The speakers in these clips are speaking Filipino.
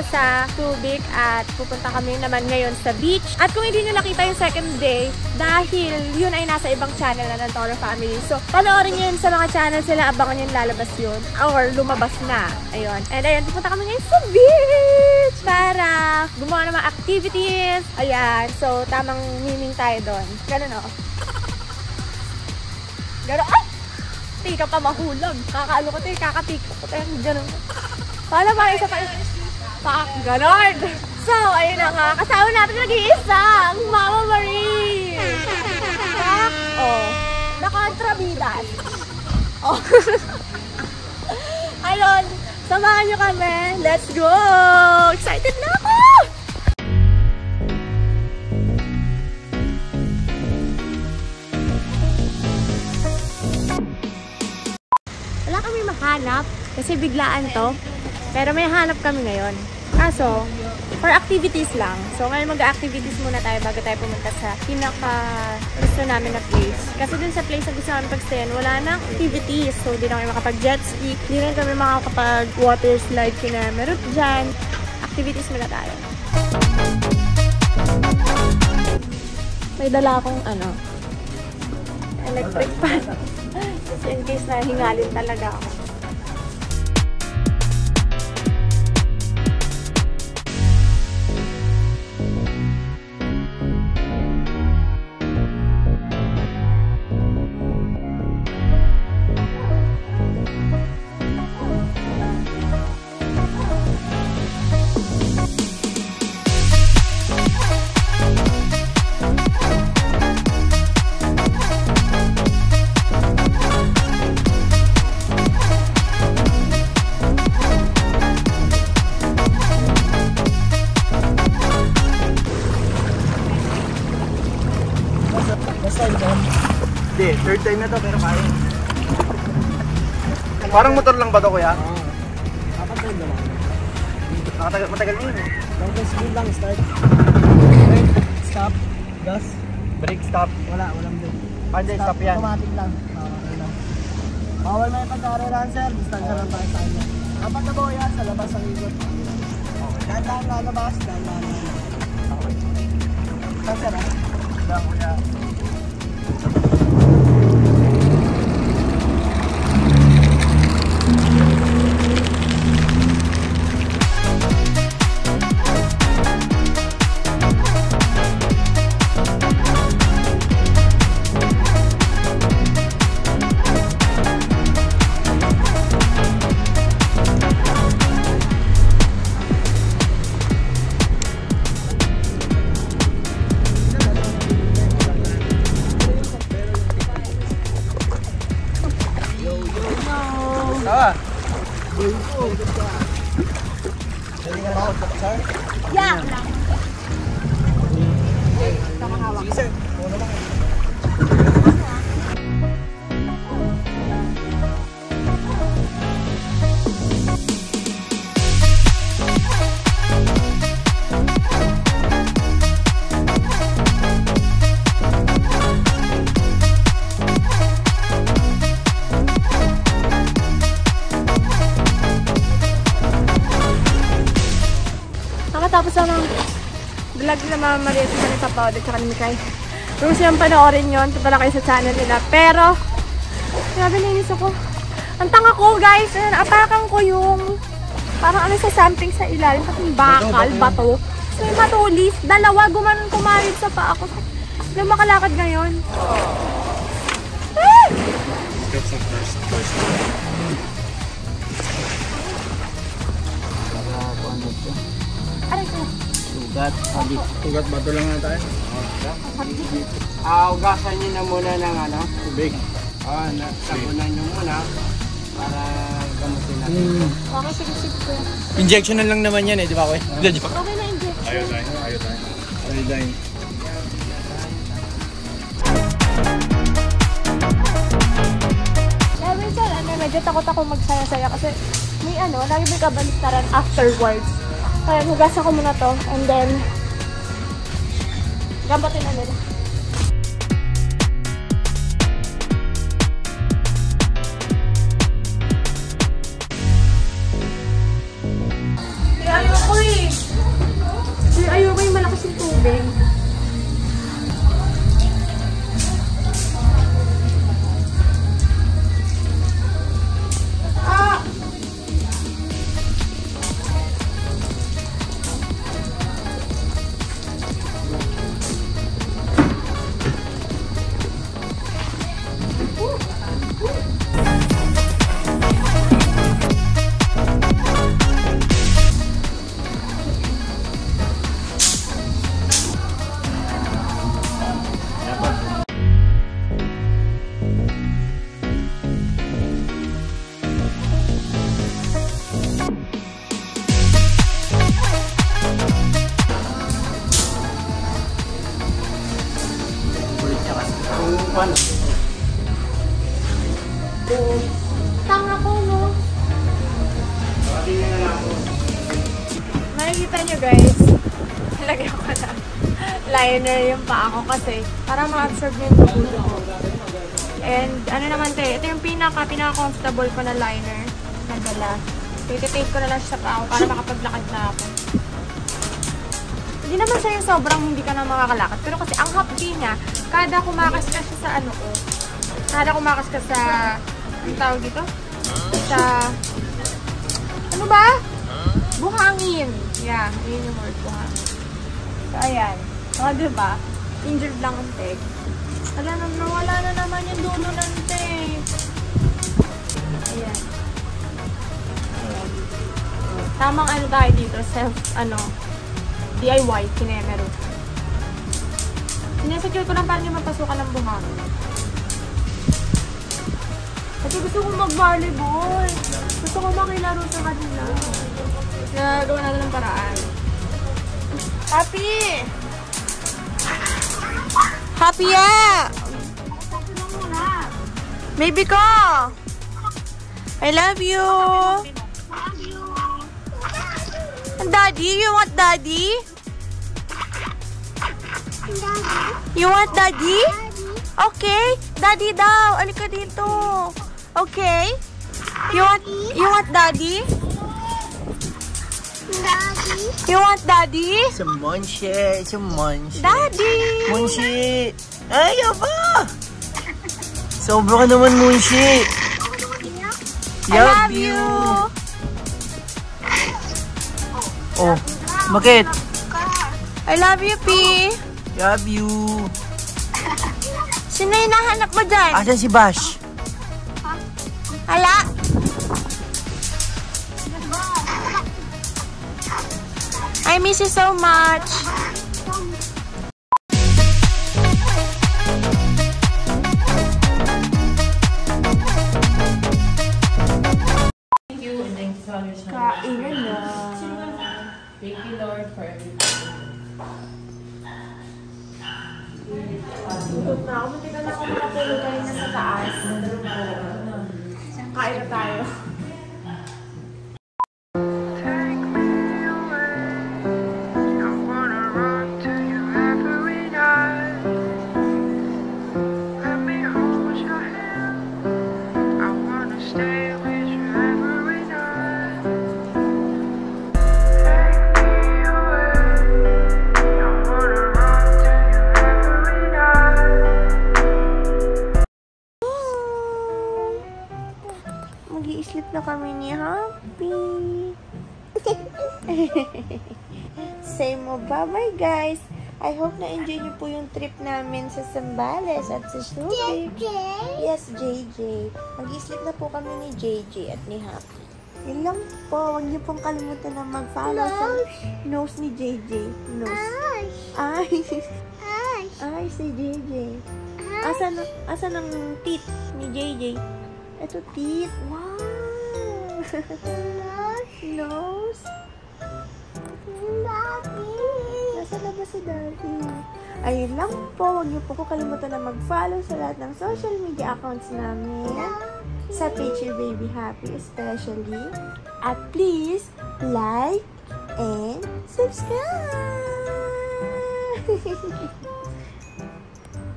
sa Subic at pupunta kami naman ngayon sa beach. At kung hindi nyo nakita yung second day, dahil yun ay nasa ibang channel na ng Toro Family. So, panoorin nyo yun sa mga channel sila, abangan nyo yung lalabas yun. Or lumabas na. Ayun. And ayun, pupunta kami ngayon sa beach para gumawa ng mga activities. Ayan. So, tamang miming tayo doon. Ganun o. Ganun. Ay! Tika pa mahulag. Kakaano ko tayo, kakatikot ko tayo. Ganun. Paano ba? Isa pa. Pak! Ganun. So, ayun na nga. Kasama natin nag-iisa. Ang Mama Marie. Pak! Oh. Nakontrabidas. Oh. Ayun. Samahan nyo kami. Let's go! Excited na ako! Wala kami mahanap kasi biglaan to. Pero may hanap kami ngayon. Kaso, for activities lang. So, ngayon mag-activities muna tayo bago tayo pumunta sa pinaka-gusto namin na place. Kasi dun sa place na gusto namin pag-stayan, wala na activities. So, di na kami makapag-jet ski. Di na kami makakapag-water slide kina meron dyan. Activities muna tayo. May dala akong electric fan. Just in case na hingalin talaga ako. Hindi, third time na to pero kaya. Parang motor lang ba to, kuya? Oo. Apat na naman. Matagal na yun eh. Long speed lang, start. Brake, stop, gas. Brake, stop. Walang brake. Hindi, stop yan. Automatic lang. Bawal may pag-aaralan, sir. Distansya lang tayo sa inyo. Apat na boya sa labas ang ikot. Dahan-dahan lalabas, dahan-dahan lalabas. Okay. Saan, sir, ha? Dahan, kuya. Yeah! Sige, sir. Puno lang. Nakatapos lang ng vlog na Mama Marie at ni Papa Odette at ni Mikay. Kung siya panoorin yun, punta lang kayo sa channel nila. Pero, grabe nainis ako. Ang tanga ko, guys. Atakan ko yung parang sa something sa ilalim. Tapos bakal, bato. So yung matulis, dalawa, gumanon kumarid sa paa ko. Hindi makalakad ngayon. Ah! Aray ko. Sugat bato lang na tayo. Ugasan nyo na muna ng Tubig. sabunan nyo muna para gamutin natin. Okay, sige ko. Injection lang naman yan eh, di ba ko? Okay na injection. Iodine. Kaya minsan, medyo takot ako magsaya-saya kasi may lagi may kabaliktaran afterwards. Kaya hugasan ko muna to and then gambatin na nila. Kaya ko Tanga ko, no? Makikita nyo guys, lagyan ko na liner yung paa ko kasi para ma-absorb yung dugo ko. And ano naman to, ito yung pinaka-comfortable ko na liner na dala. So, iti-tape ko na lang siya sa paa ko para makapaglakad na ako. Hindi naman siya yung sobrang hindi ka na makakalakad. Pero kasi ang hapdi niya, kada kumakas ka siya sa ano ko, kada kumakas ka sa, ang tawag dito? Sa, ano ba? Buhangin. Yeah, yun yung word, buhangin. So, ayan. So, diba? Injured lang ang teg. Wala na naman yung dulo ng teg. Ayan. Ayan. Tamang ano tayo dito, DIY, kinemero. Sinesecure ko lang para hindi mapasukan ng buhangin. Kasi gusto ko mag-volleyball. Gusto ko makilaro sa kanila. Nagawa natin ng paraan. Happy! Happy yeah! Baby ko! I love you! Daddy? You want daddy? You want daddy? Okay. Daddy daw. Alika dito. Okay. You want daddy? Daddy? You want daddy? Sa Monshi. Daddy! Monshi! Ay, ba? Sobra ka naman, Monshi. I love you! Oh, bakit? I love you, P! Love you. Sino yung nahanap mo dyan? Asan si Bash? Hala! I miss you so much! Kainan na. Thank you, Lord, for everything. Ikot na ako. Muntik na ako makatulog tayo na sa taas. Kain na tayo. Mag-i-sleep na kami ni Happy. Say mo bye-bye guys. I hope na-enjoy niyo po yung trip namin sa Zambales at sa Subic. Yes, JJ. Mag-i-sleep na po kami ni JJ at ni Happy. Yun lang po. Huwag niyo pong kalimutan na mag-follow sa nose ni JJ. Nose. Eyes. Eyes si JJ. Asan ang teeth ni JJ? Ito, teeth. Wow! Nose. Daddy. Nasa labas si Daddy. Ayun lang po. Huwag niyo po kalimutan na mag-follow sa lahat ng social media accounts namin. Sa Picture Baby Happy especially. At please, like and subscribe!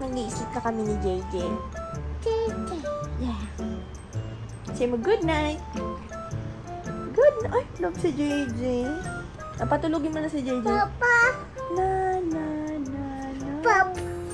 Nag-iisip na kami ni JJ. Yeah. Say mo good night. Good night. Ay, love si JJ. Napatulogin mo na si JJ. Papa. Na. Papa.